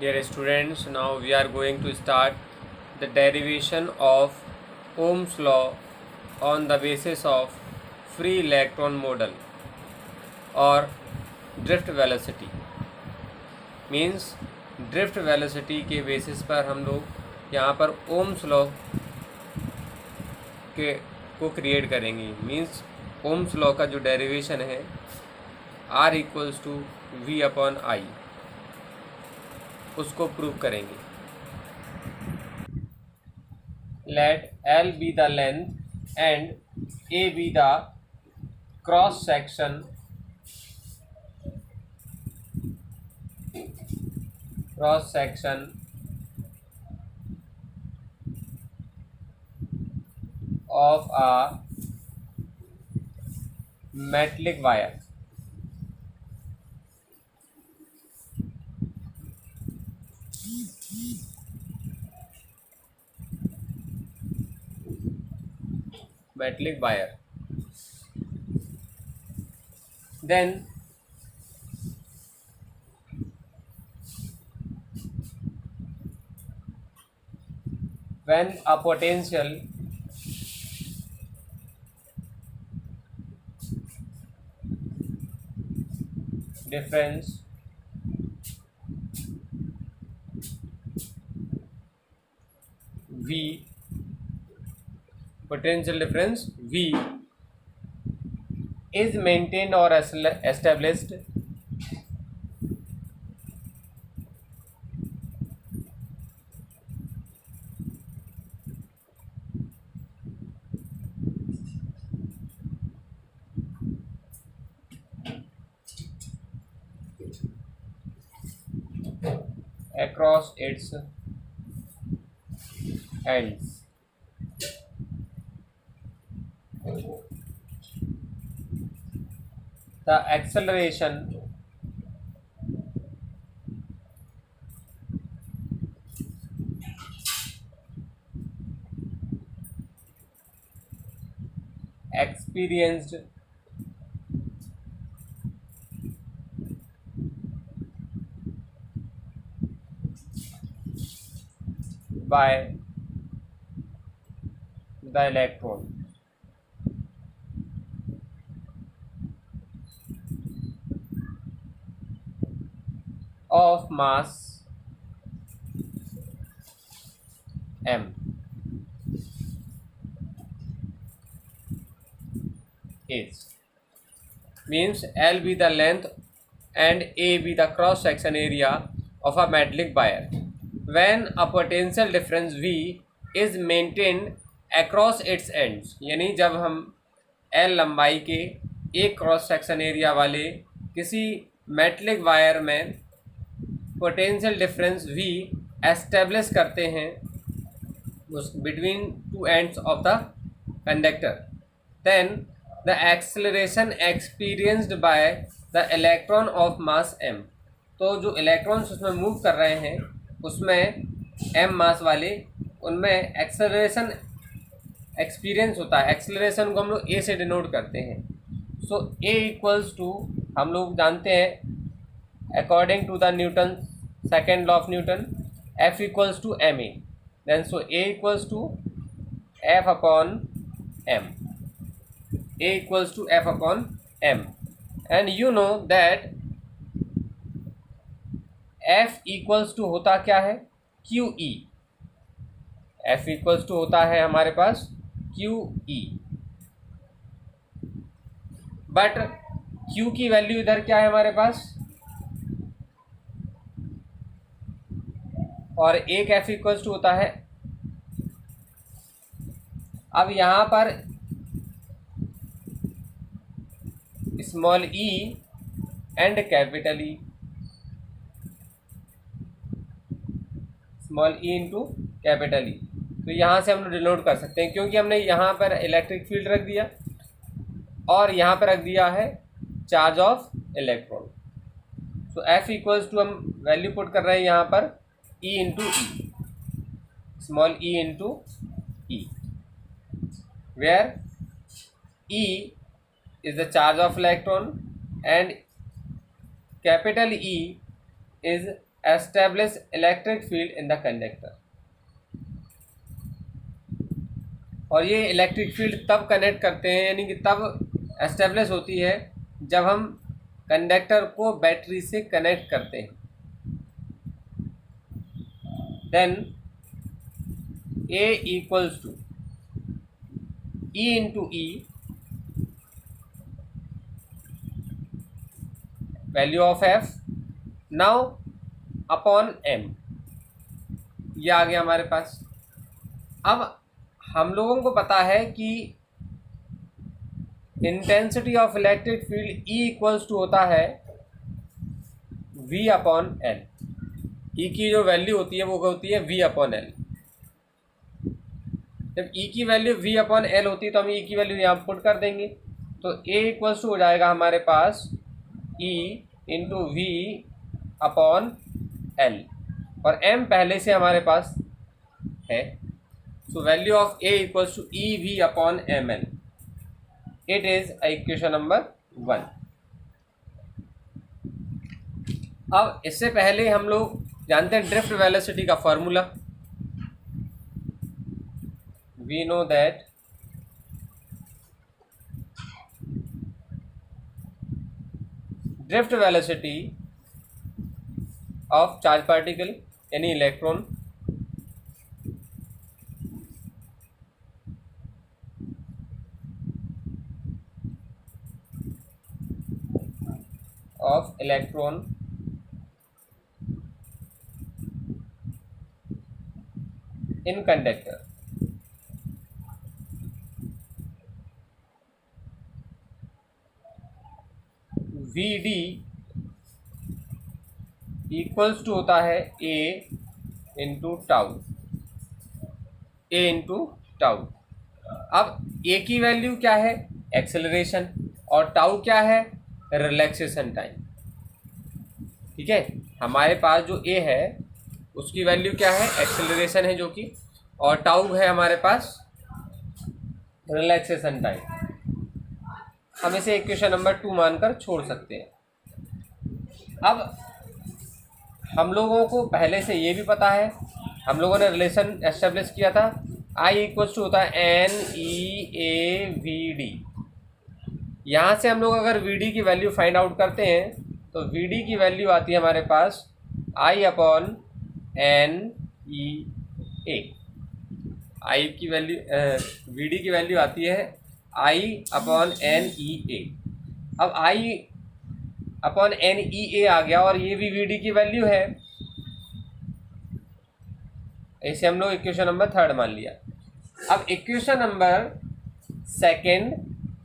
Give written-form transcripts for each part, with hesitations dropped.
Dear students, now we are going to start the derivation of Ohm's law on the basis of free electron model or drift velocity. Means drift velocity के basis पर हम लोग यहाँ पर Ohm's law के को create करेंगे. Means Ohm's law का जो डेरिवेशन है R equals to V upon I, उसको प्रूव करेंगे. Let L be the length and A be the cross section of a metallic wire. Metallic wire. Then when a potential difference V, potential difference V is maintained or established across its ends. The acceleration experienced by the electron of mass m is, means L be the length and A be the cross section area of a metallic wire. When a potential difference V is maintained across its ends, यानी जब हम L लंबाई के एक cross section area वाले किसी metallic wire में potential difference V establish करते हैं between two ends of the conductor, then the acceleration experienced by the electron of mass m. तो जो इलेक्ट्रॉन्स उसमें मूव कर रहे हैं उसमें m मास वाले, उनमें एक्सेलरेशन एक्सपीरियंस होता है. एक्सेलरेशन को हम लोग a से डिनोट करते हैं. सो a इक्वल्स टू, हम लोग जानते हैं according to the Newton second law of Newton, F equals to M A. Then so a equals to F upon m. A equals to F upon m, and you know that F equals to होता क्या है, QE. F equals to होता है हमारे पास QE, but Q की value इधर क्या है हमारे पास, और एक F equals to होता है. अब यहाँ पर small e and capital E, small e into capital E. तो यहाँ से हम लोग डिनोट कर सकते हैं क्योंकि हमने यहाँ पर इलेक्ट्रिक फील्ड रख दिया और यहाँ पर रख दिया है चार्ज ऑफ इलेक्ट्रॉन. तो F इक्वल्स टू हम वैल्यू पुट कर रहे हैं यहाँ पर E into E, small e into E, where E is the charge of electron and capital E is establish electric field in the conductor. और ये electric field तब connect करते हैं, यानी कि तब एस्टेब्लिश होती है जब हम कंडक्टर को बैटरी से कनेक्ट करते हैं। Then A equals to E into E, value of F now upon M, ये आ गया हमारे पास। अब हम लोगों को पता है कि intensity of electric field E equals to होता है V अपॉन L। E की जो वैल्यू होती है वो होती है V अपॉन L। जब E की वैल्यू V अपॉन L होती है तो हम E की वैल्यू यहाँ पुट कर देंगे, तो A इक्वल्स टू हो जाएगा हमारे पास E into V upon L, और M पहले से हमारे पास है। So value of A equals to EV upon ML। It is equation number 1। अब इससे पहले हम लोग जानते हैं ड्रिफ्ट वेलोसिटी का formula. We know that drift velocity of charge particle यानी electron of electron in conductor Vd equals to होता है A into tau, A into tau. अब A की वैल्यू क्या है? एक्सेलरेशन, और टाउ क्या है? Relaxation time. ठीक है, हमारे पास जो A है उसकी वैल्यू क्या है? एक्सेलरेशन है जो कि, और टाउ है हमारे पास रिलैक्सेशन टाइम। हम इसे इक्वेशन नंबर 2 मानकर छोड़ सकते हैं। अब हम लोगों को पहले से ये भी पता है, हम लोगों ने रिलेशन एस्टेब्लिश किया था, I इक्वल्स टू होता है NEAVD। यहाँ से हम लोग अगर VD की वैल्यू फाइंड आउट करते हैं तो VD की वैल्यू आती है हमारे पास I अपॉन NEA। I की वैल्यू VD की वैल्यू आती है I अपॉन NEA। अब I अपॉन NEA आ गया और ये भी VD की वैल्यू है, इसे हम लोग इक्वेशन नंबर 3 मान लिया। अब इक्वेशन नंबर 2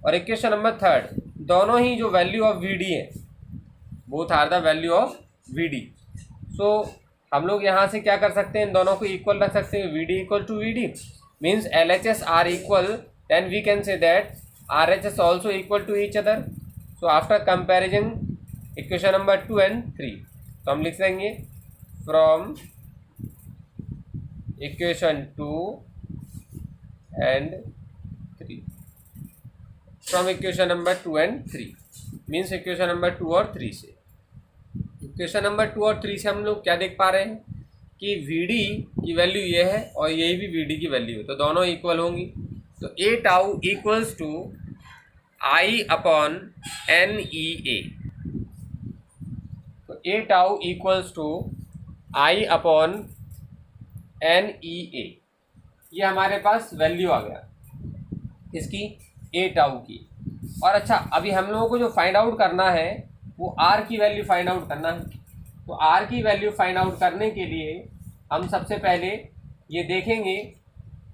और इक्वेशन नंबर 3 दोनों ही जो वैल्यू ऑफ VD है, both are the value of VD। So हम लोग यहाँ से क्या कर सकते हैं? इन दोनों को इक्वल रख सकते हैं। VD equal to VD means LHS are equal, then we can say that RHS also equal to each other. So after comparison equation number 2 and 3, तो हम लिख देंगे from equation 2 and 3, from equation number 2 and 3 means equation number 2 और 3 से। Equation number 2 और 3 से हम लोग क्या देख पा रहे हैं कि VD की वैल्यू ये है और यही भी VD की वैल्यू है, तो दोनों इक्वल होंगी। तो A tau equals to I upon NEA, तो A tau equals to I upon NEA। ये हमारे पास वैल्यू आ गया इसकी, A टाउ की। और अच्छा, अभी हम लोगों को जो फाइंड आउट करना है वो R की वैल्यू फाइंड आउट करना है। तो R की वैल्यू फाइंड आउट करने के लिए हम सबसे पहले ये देखेंगे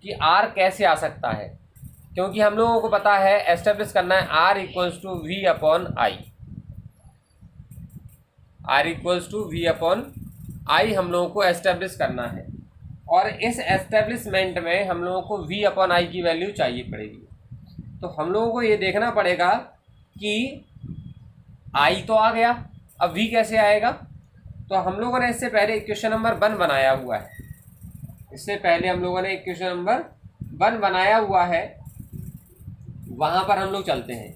कि R कैसे आ सकता है, क्योंकि हम लोगों को पता है एस्टेब्लिश करना है R equals to V upon I। R equals to V upon I हम लोगों को एस्टेब्लिश करना है, और इस एस्टेब्लिशमेंट में हम लोगों को V अपॉन I की वैल्यू चाहिए पड़ेगी। तो हम लोगों को ये देखना पड़ेगा कि I तो आ गया, अब V कैसे आएगा? तो हम लोगों ने इससे पहले इक्वेशन नंबर 1 बनाया हुआ है, इससे पहले हम लोगों ने इक्वेशन नंबर 1 बनाया हुआ है, वहाँ पर हम लोग चलते हैं।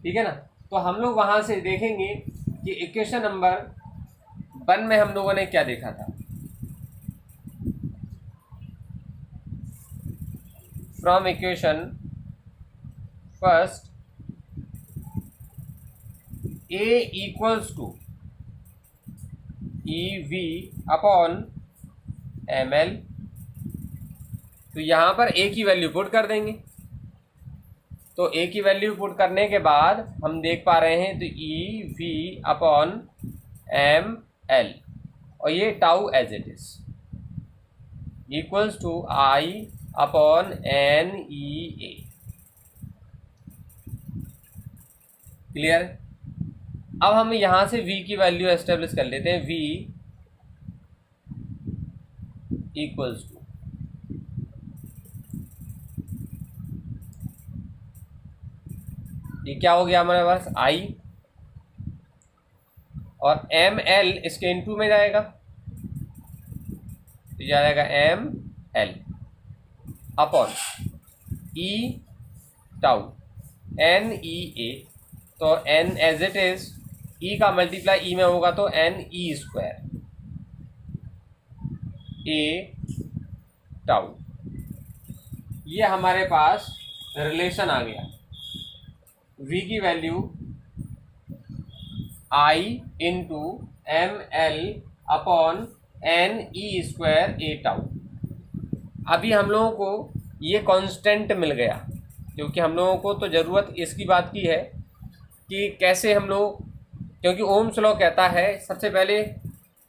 ठीक है ना? तो हम लोग वहाँ से देखेंगे कि इक्वेशन नंबर 1 में हम लोगों ने क्या देखा था, from equation first A equals to EV upon ML। तो यहाँ पर A की वैल्यू पुट कर देंगे। तो A की वैल्यू पुट करने के बाद हम देख पा रहे हैं तो EV अपॉन ML और ये tau as it is equals to I upon NEA। Clear. अब हम यहाँ से V की वैल्यू एस्टेब्लिश कर लेते हैं। V इक्वल्स टू ये क्या हो गया हमारे पास I और ML इसके इनटू में जाएगा तो जाएगा ML upon E tau NEA। तो N as it is E का मल्टीप्लाई E में होगा तो NE स्क्वायर A टाउ। ये हमारे पास रिलेशन आ गया। V की value I into ML upon NE square A tau. अभी हम लोगों को ये कांस्टेंट मिल गया क्योंकि हम लोगों को तो ज़रूरत इसकी बात की है कि कैसे हम लोग, क्योंकि ओम्स लॉ कहता है सबसे पहले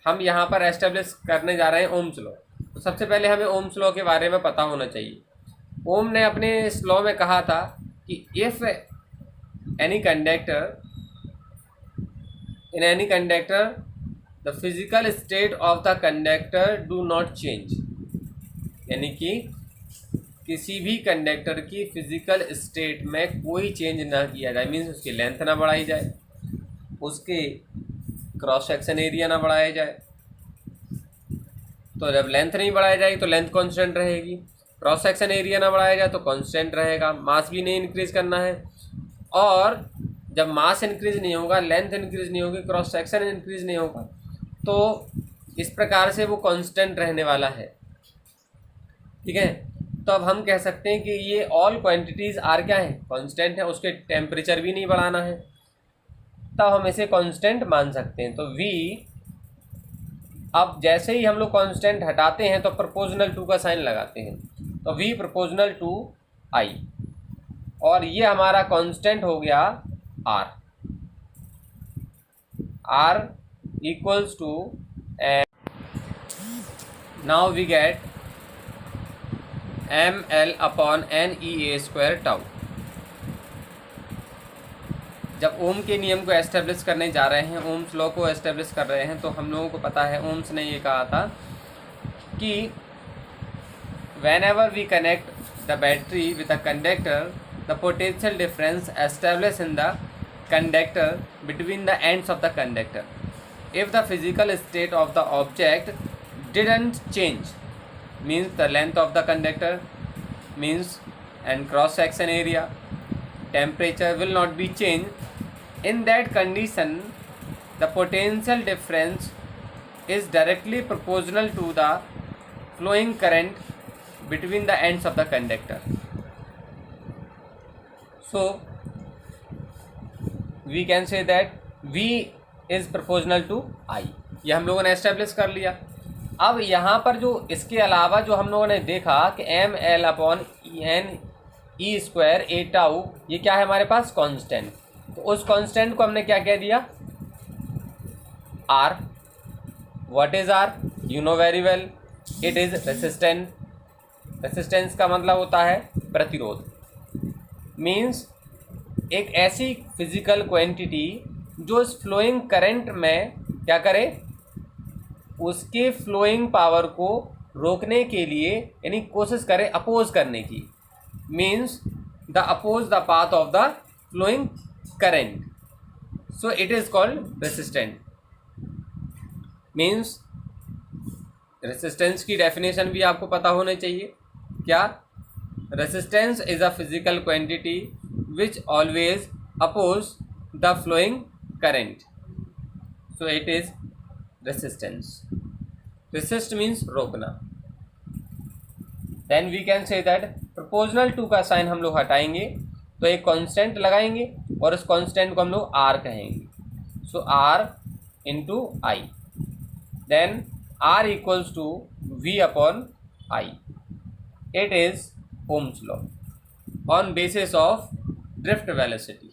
हम यहाँ पर एस्टेब्लिश करने जा रहे हैं ओम्स लॉ। तो सबसे पहले हमें ओम्स लॉ के बारे में पता होना चाहिए। ओम ने अपने इस लॉ में कहा था कि if any conductor in any conductor the physical state of the conductor do not change, यानी कि किसी भी कंडक्टर की फिजिकल स्टेट में कोई चेंज ना किया जाए, मीन्स उसकी लेंथ ना बढ़ाई जाए, उसके क्रॉस सेक्शन एरिया ना बढ़ाया जाए। तो जब लेंथ नहीं बढ़ाई जाएगी तो लेंथ कांस्टेंट रहेगी, क्रॉस सेक्शन एरिया ना बढ़ाया जाए तो कांस्टेंट रहेगा, मास भी नहीं इंक्रीज करना है। और जब मास इंक्रीज नहीं होगा, लेंथ इंक्रीज नहीं होगी, क्रॉस सेक्शन इंक्रीज नहीं होगा, तो इस प्रकार से वो कांस्टेंट रहने वाला है। ठीक है। तो अब हम कह सकते हैं कि ये ऑल क्वांटिटीज़ आर क्या है, कांस्टेंट है, उसके टेम्परेचर भी नहीं बढ़ाना है, तब हम इसे कांस्टेंट मान सकते हैं। तो V, अब जैसे ही हम लोग कांस्टेंट हटाते हैं तो प्रोपोर्शनल टू का साइन लगाते हैं, तो V प्रोपोर्शनल टू I और ये हमारा कांस्टेंट हो गया R। R equals to, now we get ML upon NEA square tau. जब ओम के नियम को एस्टेब्लिश करने जा रहे हैं, ओम्स लॉ को एस्टेब्लिश कर रहे हैं, तो हम लोगों को पता है ओम्स ने ये कहा था कि whenever we connect the battery with a conductor the potential difference establish in the conductor between the ends of the conductor if the physical state of the object didn't change, means the length of the conductor means and cross section area, temperature will not be changed. In that condition the potential difference is directly proportional to the flowing current between the ends of the conductor. So we can say that V is proportional to I। ये हम लोगों ने establish कर लिया। अब यहाँ पर जो इसके अलावा जो हम लोगों ने देखा कि ML upon NE square A tau, ये क्या है हमारे पास कांस्टेंट। तो उस कांस्टेंट को हमने क्या कह दिया R। What is R? You know very well, it is resistance. Resistance का मतलब होता है प्रतिरोध। मीन्स एक ऐसी फिजिकल क्वांटिटी जो इस फ्लोइंग करंट में क्या करे, उसके फ्लोइंग पावर को रोकने के लिए, यानी कोशिश करे अपोज करने की। Means the oppose the path of the flowing current, so it is called resistant. Means resistance की डेफिनेशन भी आपको पता होना चाहिए। क्या? Resistance is a physical quantity which always oppose the flowing current, so it is resistance. Resist means रोकना. Then we can say that proportional to का sign हम लोग हटाएंगे तो एक कांस्टेंट लगाएंगे और उस कांस्टेंट को हम लोग R कहेंगे. So R into I. Then R equals to V upon I. It is Ohm's law on basis of drift velocity.